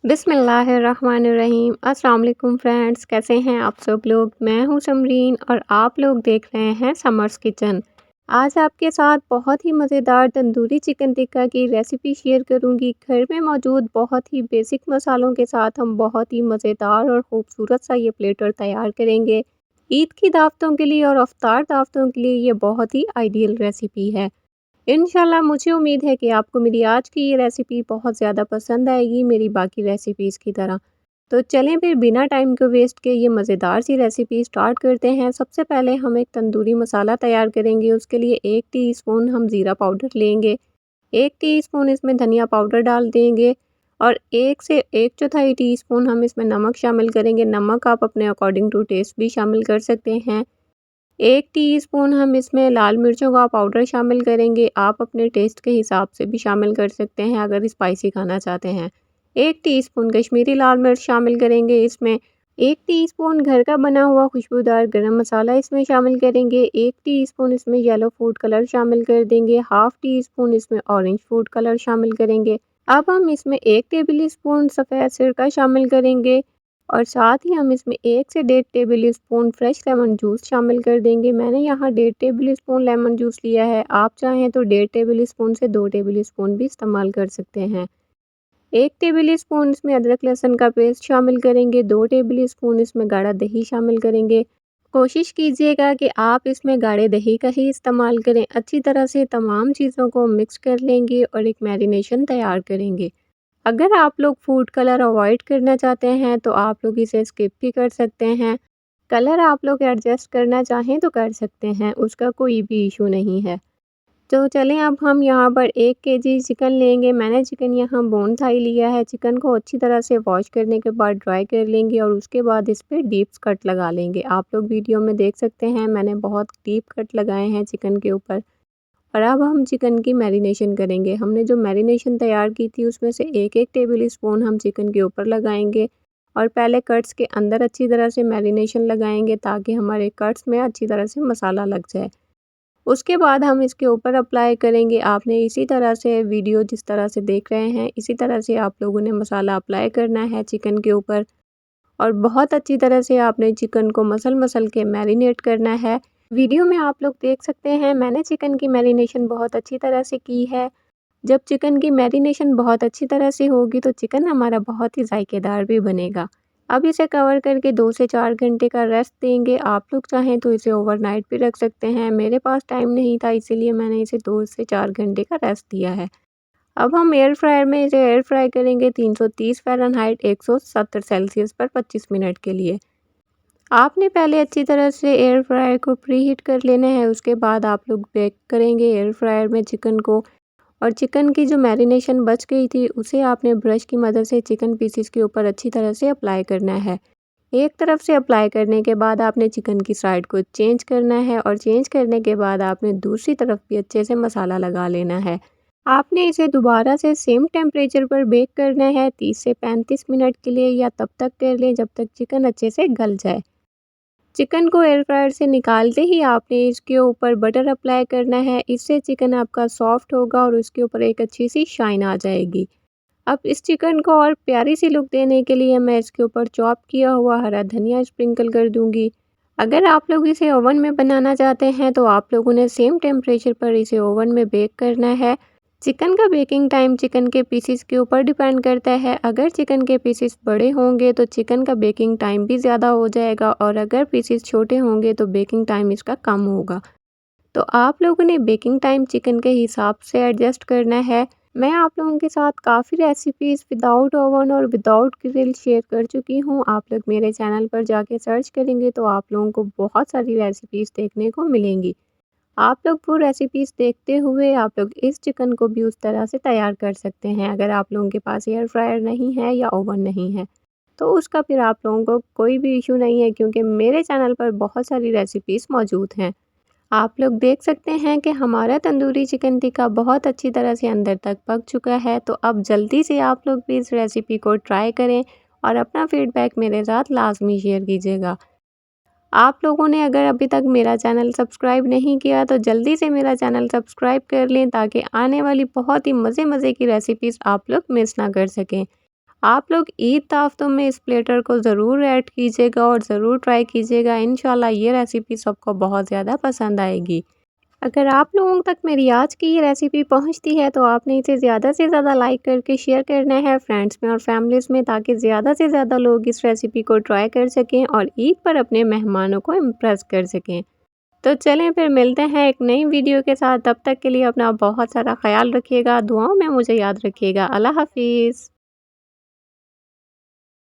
बिस्मिल्लाहिर्रहमानिर्रहीम। अस्सलाम वालेकुम फ्रेंड्स, कैसे हैं आप सब लोग। मैं हूं समरीन और आप लोग देख रहे हैं समर्स किचन। आज आपके साथ बहुत ही मज़ेदार तंदूरी चिकन टिक्का की रेसिपी शेयर करूंगी। घर में मौजूद बहुत ही बेसिक मसालों के साथ हम बहुत ही मज़ेदार और ख़ूबसूरत सा ये प्लेटर तैयार करेंगे। ईद की दावतों के लिए और अफ्तार दावतों के लिए ये बहुत ही आइडियल रेसिपी है। इंशाल्लाह मुझे उम्मीद है कि आपको मेरी आज की ये रेसिपी बहुत ज़्यादा पसंद आएगी, मेरी बाकी रेसिपीज़ की तरह। तो चलें फिर बिना टाइम को वेस्ट किए ये मज़ेदार सी रेसिपी स्टार्ट करते हैं। सबसे पहले हम एक तंदूरी मसाला तैयार करेंगे। उसके लिए 1 टीस्पून हम ज़ीरा पाउडर लेंगे, 1 टीस्पून इसमें धनिया पाउडर डाल देंगे और 1 से 1 चौथाई टीस्पून हम इसमें नमक शामिल करेंगे। नमक आप अपने अकॉर्डिंग टू टेस्ट भी शामिल कर सकते हैं। 1 टीस्पून हम इसमें लाल मिर्चों का पाउडर शामिल करेंगे। आप अपने टेस्ट के हिसाब से भी शामिल कर सकते हैं अगर स्पाइसी खाना चाहते हैं। 1 टीस्पून कश्मीरी लाल मिर्च शामिल करेंगे इसमें। 1 टीस्पून घर का बना हुआ खुशबूदार गरम मसाला इसमें शामिल करेंगे। 1 टीस्पून इसमें येलो फूड कलर शामिल कर देंगे। हाफ़ टीस्पून इसमें ऑरेंज फूड कलर शामिल करेंगे। अब हम इसमें 1 टेबल स्पून सफ़ेद सिरका शामिल करेंगे और साथ ही हम इसमें 1 से 1.5 table spoon fresh lemon juice शामिल कर देंगे। मैंने यहाँ 1.5 टेबल स्पून लेमन जूस लिया है। आप चाहें तो 1.5 टेबल स्पून से 2 टेबल स्पून भी इस्तेमाल कर सकते हैं। 1 टेबल स्पून इसमें अदरक लहसुन का पेस्ट शामिल करेंगे। 2 टेबल स्पून इसमें गाढ़ा दही शामिल करेंगे। कोशिश कीजिएगा कि आप इसमें गाढ़े दही का ही इस्तेमाल करें। अच्छी तरह से तमाम चीज़ों को मिक्स कर लेंगे और एक मैरिनेशन तैयार करेंगे। अगर आप लोग फूड कलर अवॉइड करना चाहते हैं तो आप लोग इसे स्किप भी कर सकते हैं। कलर आप लोग एडजस्ट करना चाहें तो कर सकते हैं, उसका कोई भी इशू नहीं है। तो चलें अब हम यहाँ पर 1 केजी चिकन लेंगे। मैंने चिकन यहाँ बोन थाई लिया है। चिकन को अच्छी तरह से वॉश करने के बाद ड्राई कर लेंगे और उसके बाद इस पर डीप कट लगा लेंगे। आप लोग वीडियो में देख सकते हैं मैंने बहुत डीप कट लगाए हैं चिकन के ऊपर। और अब हम चिकन की मैरिनेशन करेंगे। हमने जो मैरिनेशन तैयार की थी उसमें से 1-1 टेबल स्पून हम चिकन के ऊपर लगाएंगे और पहले कट्स के अंदर अच्छी तरह से मैरिनेशन लगाएंगे ताकि हमारे कट्स में अच्छी तरह से मसाला लग जाए। उसके बाद हम इसके ऊपर अप्लाई करेंगे। आपने इसी तरह से वीडियो जिस तरह से देख रहे हैं इसी तरह से आप लोगों ने मसाला अप्लाई करना है चिकन के ऊपर और बहुत अच्छी तरह से आपने चिकन को मसल के मैरिनेट करना है। वीडियो में आप लोग देख सकते हैं मैंने चिकन की मैरिनेशन बहुत अच्छी तरह से की है। जब चिकन की मैरिनेशन बहुत अच्छी तरह से होगी तो चिकन हमारा बहुत ही जायकेदार भी बनेगा। अब इसे कवर करके 2 से 4 घंटे का रेस्ट देंगे। आप लोग चाहें तो इसे ओवरनाइट भी रख सकते हैं। मेरे पास टाइम नहीं था इसीलिए मैंने इसे 2 से 4 घंटे का रेस्ट दिया है। अब हम एयर फ्रायर में इसे एयर फ्राई करेंगे 330 फ़ारेनहाइट 170 सेल्सियस पर 25 मिनट के लिए। आपने पहले अच्छी तरह से एयर फ्रायर को प्रीहीट कर लेना है। उसके बाद आप लोग बेक करेंगे एयर फ्रायर में चिकन को और चिकन की जो मैरिनेशन बच गई थी उसे आपने ब्रश की मदद से चिकन पीसेस के ऊपर अच्छी तरह से अप्लाई करना है। एक तरफ से अप्लाई करने के बाद आपने चिकन की साइड को चेंज करना है और चेंज करने के बाद आपने दूसरी तरफ भी अच्छे से मसाला लगा लेना है। आपने इसे दोबारा से सेम टेम्परेचर पर बेक करना है 30 से 35 मिनट के लिए या तब तक कर लें जब तक चिकन अच्छे से गल जाए। चिकन को एयर फ्रायर से निकालते ही आपने इसके ऊपर बटर अप्लाई करना है। इससे चिकन आपका सॉफ्ट होगा और उसके ऊपर एक अच्छी सी शाइन आ जाएगी। अब इस चिकन को और प्यारी सी लुक देने के लिए मैं इसके ऊपर चॉप किया हुआ हरा धनिया स्प्रिंकल कर दूंगी। अगर आप लोग इसे ओवन में बनाना चाहते हैं तो आप लोगों ने सेम टेम्परेचर पर इसे ओवन में बेक करना है। चिकन का बेकिंग टाइम चिकन के पीसेस के ऊपर डिपेंड करता है। अगर चिकन के पीसेस बड़े होंगे तो चिकन का बेकिंग टाइम भी ज़्यादा हो जाएगा और अगर पीसेस छोटे होंगे तो बेकिंग टाइम इसका कम होगा। तो आप लोगों ने बेकिंग टाइम चिकन के हिसाब से एडजस्ट करना है। मैं आप लोगों के साथ काफ़ी रेसिपीज़ विदाउट ओवन और विदाउट ग्रिल शेयर कर चुकी हूँ। आप लोग मेरे चैनल पर जाके सर्च करेंगे तो आप लोगों को बहुत सारी रेसिपीज़ देखने को मिलेंगी। आप लोग वो रेसिपीज़ देखते हुए आप लोग इस चिकन को भी उस तरह से तैयार कर सकते हैं। अगर आप लोगों के पास एयर फ्रायर नहीं है या ओवन नहीं है तो उसका फिर आप लोगों को कोई भी इशू नहीं है क्योंकि मेरे चैनल पर बहुत सारी रेसिपीज़ मौजूद हैं। आप लोग देख सकते हैं कि हमारा तंदूरी चिकन टिक्का बहुत अच्छी तरह से अंदर तक पक चुका है। तो अब जल्दी से आप लोग भी इस रेसिपी को ट्राई करें और अपना फीडबैक मेरे साथ लाजमी शेयर कीजिएगा। आप लोगों ने अगर अभी तक मेरा चैनल सब्सक्राइब नहीं किया तो जल्दी से मेरा चैनल सब्सक्राइब कर लें ताकि आने वाली बहुत ही मज़े की रेसिपीज़ आप लोग मिस ना कर सकें। आप लोग ईद दावतों में इस प्लेटर को ज़रूर ऐड कीजिएगा और ज़रूर ट्राई कीजिएगा। इंशाल्लाह ये रेसिपी सबको बहुत ज़्यादा पसंद आएगी। अगर आप लोगों तक मेरी आज की ये रेसिपी पहुंचती है तो आपने इसे ज़्यादा से ज़्यादा लाइक करके शेयर करना है फ्रेंड्स में और फैमिलीज़ में, ताकि ज़्यादा से ज़्यादा लोग इस रेसिपी को ट्राई कर सकें और ईद पर अपने मेहमानों को इम्प्रेस कर सकें। तो चलें फिर मिलते हैं एक नई वीडियो के साथ। तब तक के लिए अपना बहुत सारा ख्याल रखिएगा, दुआओं में मुझे याद रखिएगा। अल्लाह हाफिज़।